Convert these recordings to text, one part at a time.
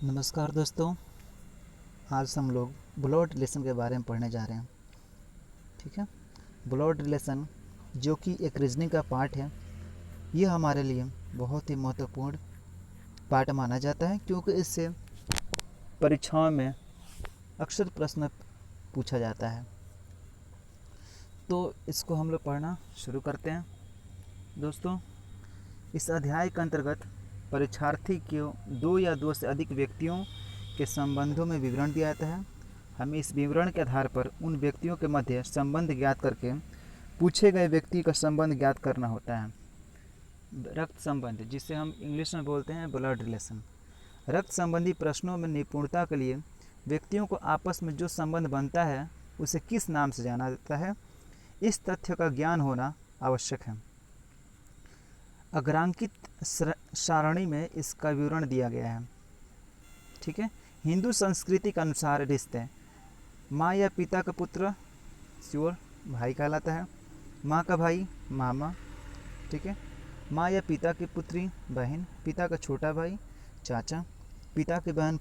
नमस्कार दोस्तों। आज हम लोग ब्लड रिलेशन के बारे में पढ़ने जा रहे हैं। ठीक है, ब्लड रिलेशन जो कि एक रीजनिंग का पार्ट है, ये हमारे लिए बहुत ही महत्वपूर्ण पार्ट माना जाता है क्योंकि इससे परीक्षाओं में अक्सर प्रश्न पूछा जाता है। तो इसको हम लोग पढ़ना शुरू करते हैं। दोस्तों, इस अध्याय के अंतर्गत परीक्षार्थी को दो या दो से अधिक व्यक्तियों के संबंधों में विवरण दिया जाता है। हमें इस विवरण के आधार पर उन व्यक्तियों के मध्य संबंध ज्ञात करके पूछे गए व्यक्ति का संबंध ज्ञात करना होता है। रक्त संबंध, जिसे हम इंग्लिश में बोलते हैं ब्लड रिलेशन। रक्त संबंधी प्रश्नों में निपुणता के लिए व्यक्तियों को आपस में जो संबंध बनता है उसे किस नाम से जाना जाता है, इस तथ्य का ज्ञान होना आवश्यक है। अग्रांकित सारणी में इसका विवरण दिया गया है। ठीक है, हिंदू संस्कृति के अनुसार रिश्ते माँ या पिता का पुत्र श्योर भाई कहलाता है, माँ का भाई मामा। ठीक है, माँ या पिता की पुत्री बहन, पिता का छोटा भाई चाचा, पिता की बहन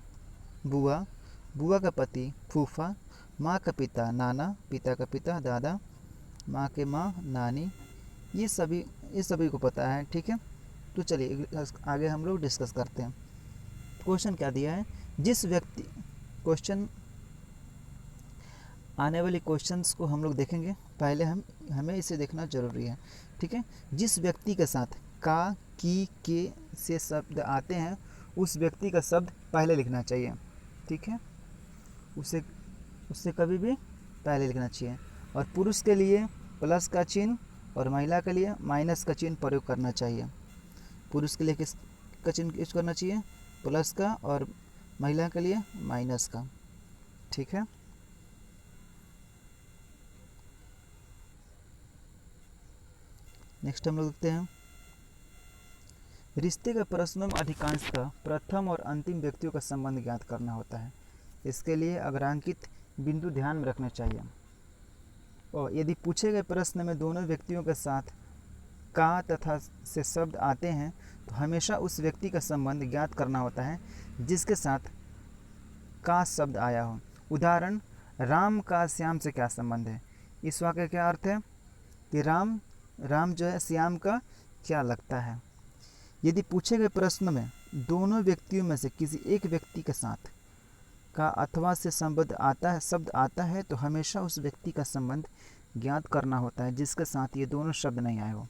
बुआ, बुआ का पति फूफा, माँ का पिता नाना, पिता का पिता दादा, माँ के माँ नानी। ये सभी को पता है। ठीक है, तो चलिए आगे हम लोग डिस्कस करते हैं। क्वेश्चन क्या दिया है, जिस व्यक्ति क्वेश्चन आने वाले क्वेश्चंस को हम लोग देखेंगे, पहले हमें इसे देखना जरूरी है। ठीक है, जिस व्यक्ति के साथ का, की, के से शब्द आते हैं उस व्यक्ति का शब्द पहले लिखना चाहिए। ठीक है, उससे कभी भी पहले लिखना चाहिए। और पुरुष के लिए प्लस का चिन्ह और महिला के लिए माइनस का चिन्ह प्रयोग करना चाहिए। पुरुष के लिए किस का चिन्ह यूज करना चाहिए, प्लस का, और महिला के लिए माइनस का। ठीक है, नेक्स्ट हम लोग देखते हैं, रिश्ते के प्रश्नों में अधिकांशतः प्रथम और अंतिम व्यक्तियों का संबंध ज्ञात करना होता है। इसके लिए अग्रांकित बिंदु ध्यान में रखने चाहिए। और यदि पूछे गए प्रश्न में दोनों व्यक्तियों के साथ का तथा से शब्द आते हैं तो हमेशा उस व्यक्ति का संबंध ज्ञात करना होता है जिसके साथ का शब्द आया हो। उदाहरण, राम का श्याम से क्या संबंध है। इस वाक्य का क्या अर्थ है कि राम जो है श्याम का क्या लगता है। यदि पूछे गए प्रश्न में दोनों व्यक्तियों में से किसी एक व्यक्ति के साथ का अथवा से शब्द आता है तो हमेशा उस व्यक्ति का संबंध ज्ञात करना होता है जिसके साथ ये दोनों शब्द नहीं आए हो।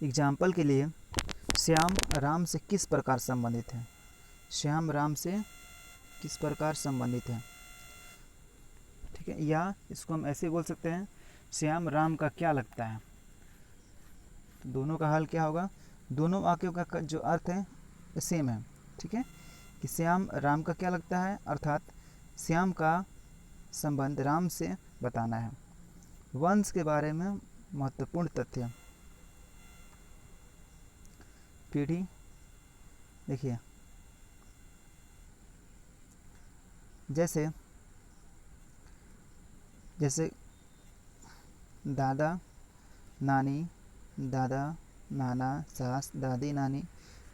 एग्जाम्पल के लिए, श्याम राम से किस प्रकार संबंधित है। श्याम राम से किस प्रकार संबंधित है। ठीक है, या इसको हम ऐसे बोल सकते हैं, श्याम राम का क्या लगता है। तो दोनों का हल क्या होगा, दोनों वाक्यों का जो अर्थ है सेम है। ठीक है, कि श्याम राम का क्या लगता है, अर्थात श्याम का संबंध राम से बताना है। वंश के बारे में महत्वपूर्ण तथ्य, पीढ़ी देखिए, जैसे दादा नानी, दादा नाना सास दादी नानी,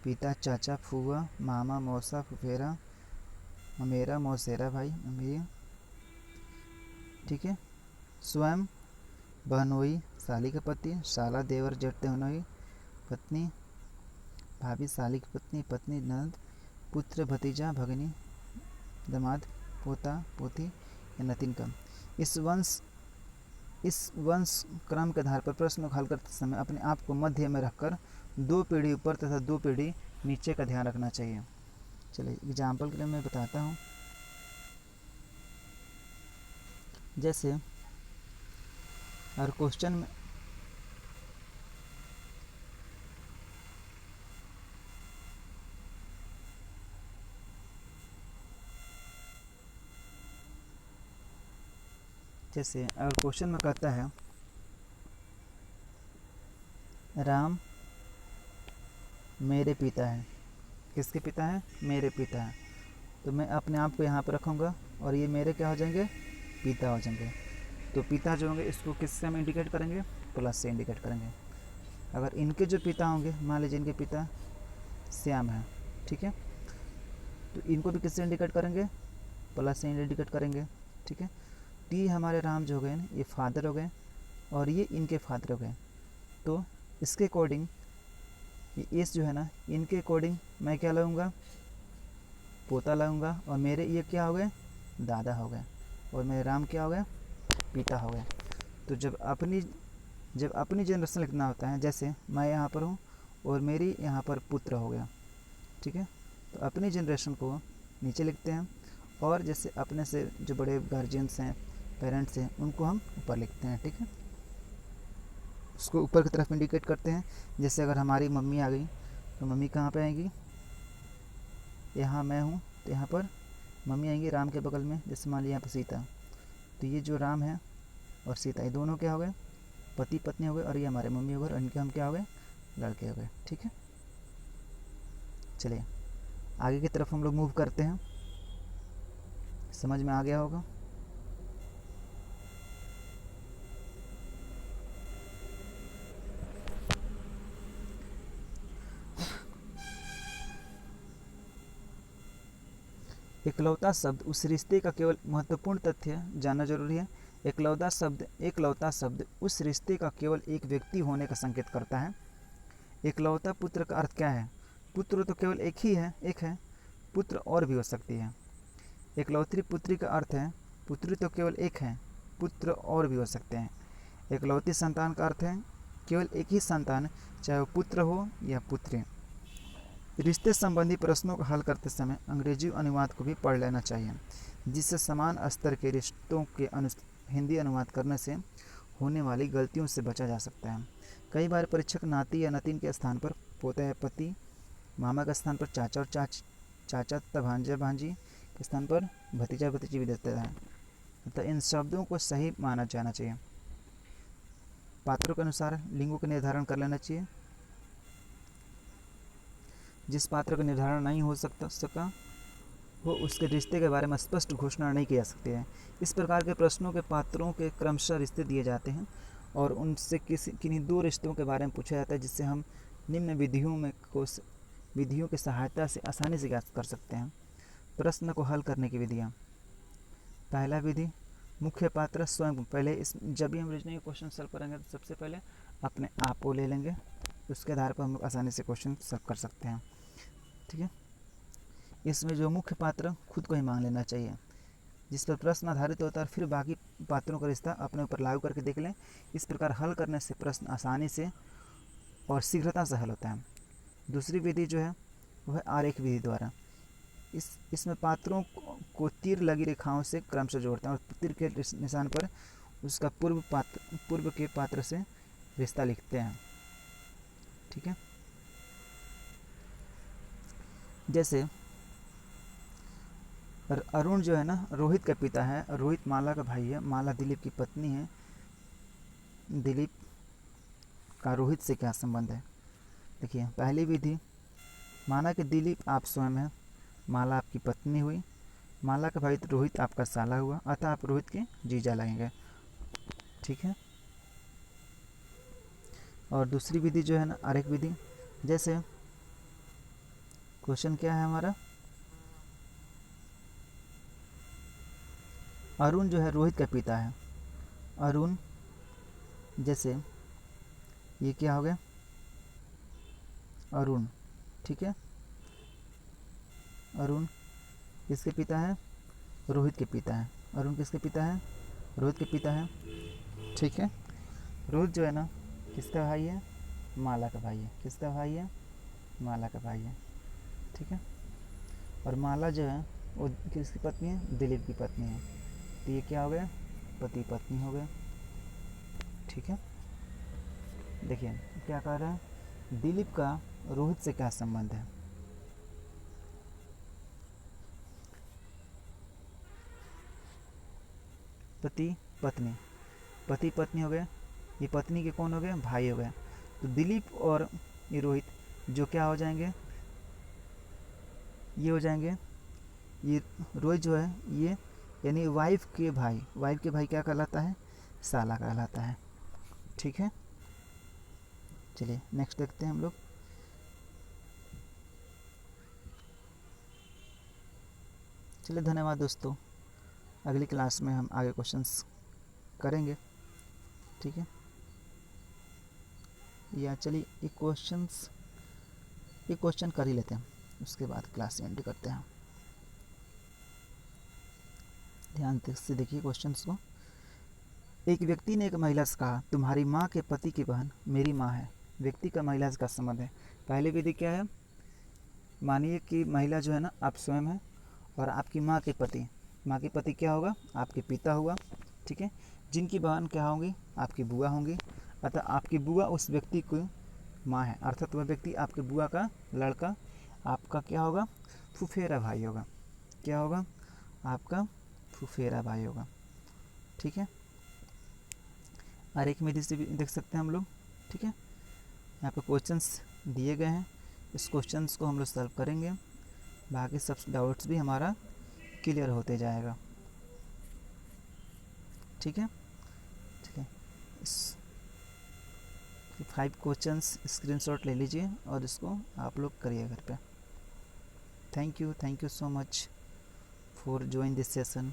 पिता चाचा फूआ मामा मौसा फुफेरा ममेरा मौसेरा भाई ममेरी। ठीक है, स्वयं बहनोई साली का पति, साला देवर जेठ देवनोई पत्नी, भाभी साली की पत्नी, पत्नी ननद, पुत्र भतीजा भगनी, दामाद पोता पोती या नतिन का। इस वंश क्रम के आधार पर प्रश्न को हल करते समय अपने आप को मध्य में रखकर दो पीढ़ी ऊपर तथा दो पीढ़ी नीचे का ध्यान रखना चाहिए। चलिए एग्जाम्पल के लिए मैं बताता हूँ। जैसे हर क्वेश्चन में अगर क्वेश्चन में कहता है राम मेरे पिता है, किसके पिता है, मेरे पिता है, तो मैं अपने आप को यहाँ पर रखूँगा और ये मेरे क्या हो जाएंगे, पिता हो जाएंगे। तो पिता जो होंगे इसको किससे हम इंडिकेट करेंगे, प्लस से इंडिकेट करेंगे। अगर इनके जो पिता होंगे, मान लीजिए इनके पिता श्याम है। ठीक है, तो इनको भी किससे इंडिकेट करेंगे, प्लस से इंडिकेट करेंगे। ठीक है, टी हमारे राम जो हो गए ना, ये फादर हो गए और ये इनके फादर हो गए। तो इसके अकॉर्डिंग ये एस जो है ना, इनके अकॉर्डिंग मैं क्या लगाऊंगा, पोता लगाऊंगा, और मेरे ये क्या हो गए, दादा हो गए, और मेरे राम क्या हो गए, पिता हो गए। तो जब अपनी जनरेशन लिखना होता है, जैसे मैं यहाँ पर हूँ और मेरी यहाँ पर पुत्र हो गया। ठीक है, तो अपनी जनरेशन को नीचे लिखते हैं, और जैसे अपने से जो बड़े गार्जियंस हैं, पेरेंट्स हैं, उनको हम ऊपर लिखते हैं। ठीक है, उसको ऊपर की तरफ इंडिकेट करते हैं। जैसे अगर हमारी मम्मी आ गई तो मम्मी कहाँ पे आएंगी, यहाँ मैं हूँ तो यहाँ पर मम्मी आएंगी राम के बगल में। जैसे मान लिया यहाँ पर सीता, तो ये जो राम है और सीता, ये दोनों क्या हो गए, पति पत्नी हो गए, और ये हमारे मम्मी हो गए, और इनके हम क्या हो गए, लड़के हो गए। ठीक है, चलिए आगे की तरफ हम लोग मूव करते हैं। समझ में आ गया होगा। एकलौता शब्द उस रिश्ते का केवल महत्वपूर्ण तथ्य जानना जरूरी है। एकलौता शब्द उस रिश्ते का केवल एक व्यक्ति होने का संकेत करता है। एकलौता पुत्र का अर्थ क्या है, पुत्र तो केवल एक ही है, एक है, पुत्र और भी हो सकती है। एकलौती पुत्री का अर्थ है पुत्री तो केवल एक है, पुत्र और भी हो सकते हैं। एकलौती संतान का अर्थ है केवल एक ही संतान, चाहे वो पुत्र हो या पुत्री। रिश्ते संबंधी प्रश्नों को हल करते समय अंग्रेजी अनुवाद को भी पढ़ लेना चाहिए, जिससे समान स्तर के रिश्तों के हिंदी अनुवाद करने से होने वाली गलतियों से बचा जा सकता है। कई बार परीक्षक नाती या नतीन के स्थान पर पोता या पति, मामा के स्थान पर चाचा और चाचा तथा भांजा भांजी के स्थान पर भतीजा भतीजी भी देता है। तो इन शब्दों को सही माना जाना चाहिए। पात्रों के अनुसार लिंगों का निर्धारण कर लेना चाहिए। जिस पात्र का निर्धारण नहीं हो सका वो उसके रिश्ते के बारे में स्पष्ट घोषणा नहीं की जा सकती है। इस प्रकार के प्रश्नों के पात्रों के क्रमशः रिश्ते दिए जाते हैं और उनसे किन्हीं दो रिश्तों के बारे में पूछा जाता है, जिससे हम निम्न विधियों की सहायता से आसानी से ज्ञात कर सकते हैं। प्रश्न को हल करने की विधियाँ। पहला विधि, मुख्य पात्र स्वयं। पहले जब भी हम रीजनिंग क्वेश्चन सॉल्व करेंगे तो सबसे पहले अपने आप को ले लेंगे, उसके आधार पर हम लोग आसानी से क्वेश्चन सॉल्व कर सकते हैं। ठीक है, इसमें जो मुख्य पात्र खुद को ही मान लेना चाहिए, जिस पर प्रश्न आधारित होता है, फिर बाकी पात्रों का रिश्ता अपने ऊपर लागू करके देख लें। इस प्रकार हल करने से प्रश्न आसानी से और शीघ्रता से हल होता है। दूसरी विधि जो है वह आरेख विधि द्वारा। इसमें पात्रों को तीर लगी रेखाओं से क्रम से जोड़ते हैं और तीर के निशान पर उसका पूर्व के पात्र से रिश्ता लिखते हैं। ठीक है, जैसे अरुण जो है ना रोहित का पिता है, रोहित माला का भाई है, माला दिलीप की पत्नी है। दिलीप का रोहित से क्या संबंध है। देखिए पहली विधि, माना कि दिलीप आप स्वयं हैं, माला आपकी पत्नी हुई, माला का भाई रोहित आपका साला हुआ, अतः आप रोहित के जीजा लगेंगे। ठीक है, और दूसरी विधि जो है ना आरेख विधि। जैसे क्वेश्चन क्या है हमारा, अरुण जो है रोहित का पिता है। अरुण, जैसे ये क्या हो गया, अरुण। ठीक है, अरुण किसके पिता है, रोहित के पिता है। अरुण किसके पिता है, रोहित के पिता है। ठीक है, रोहित जो है ना किसका भाई है, माला का भाई है। किसका भाई है, माला का भाई है। ठीक है, और माला जो है वो किसकी पत्नी है, दिलीप की पत्नी है। तो ये क्या हो गया, पति पत्नी हो गए। ठीक है, देखिए क्या कह रहा है, दिलीप का रोहित से क्या संबंध है। पति पत्नी हो गए, ये पत्नी के कौन हो गए, भाई हो गए। तो दिलीप और ये रोहित जो क्या हो जाएंगे, ये हो जाएंगे, ये रोहित जो है ये यानी वाइफ के भाई क्या कहलाता है, साला कहलाता है। ठीक है, चलिए नेक्स्ट देखते हैं हम लोग। चलिए धन्यवाद दोस्तों, अगली क्लास में हम आगे क्वेश्चंस करेंगे, ठीक है। या चलिए एक क्वेश्चन कर ही लेते हैं, उसके बाद क्लास एंड करते हैं। ध्यान से देखिए क्वेश्चंस को। एक व्यक्ति ने एक महिला से कहा, तुम्हारी माँ के पति की बहन मेरी माँ है। व्यक्ति का महिला से का संबंध है। पहली विधि क्या है, मानिए कि महिला जो है ना आप स्वयं है, और आपकी माँ के पति क्या होगा, आपके पिता हुआ, ठीक है। जिनकी बहन क्या होंगी, आपकी बुआ होंगी। अतः आपकी बुआ उस व्यक्ति की माँ है, अर्थात वह व्यक्ति आपके बुआ का लड़का आपका क्या होगा, फुफेरा भाई होगा। क्या होगा, आपका फुफेरा भाई होगा, ठीक है। और एक विधि से भी देख सकते हैं हम लोग, ठीक है। यहाँ पे क्वेश्चंस दिए गए हैं, इस क्वेश्चंस को हम लोग सॉल्व करेंगे, बाकी सब डाउट्स भी हमारा क्लियर होते जाएगा, ठीक है। ठीक है, इस 5 क्वेश्चंस स्क्रीनशॉट ले लीजिए और इसको आप लोग करिए घर पे। Thank you so much for join this session.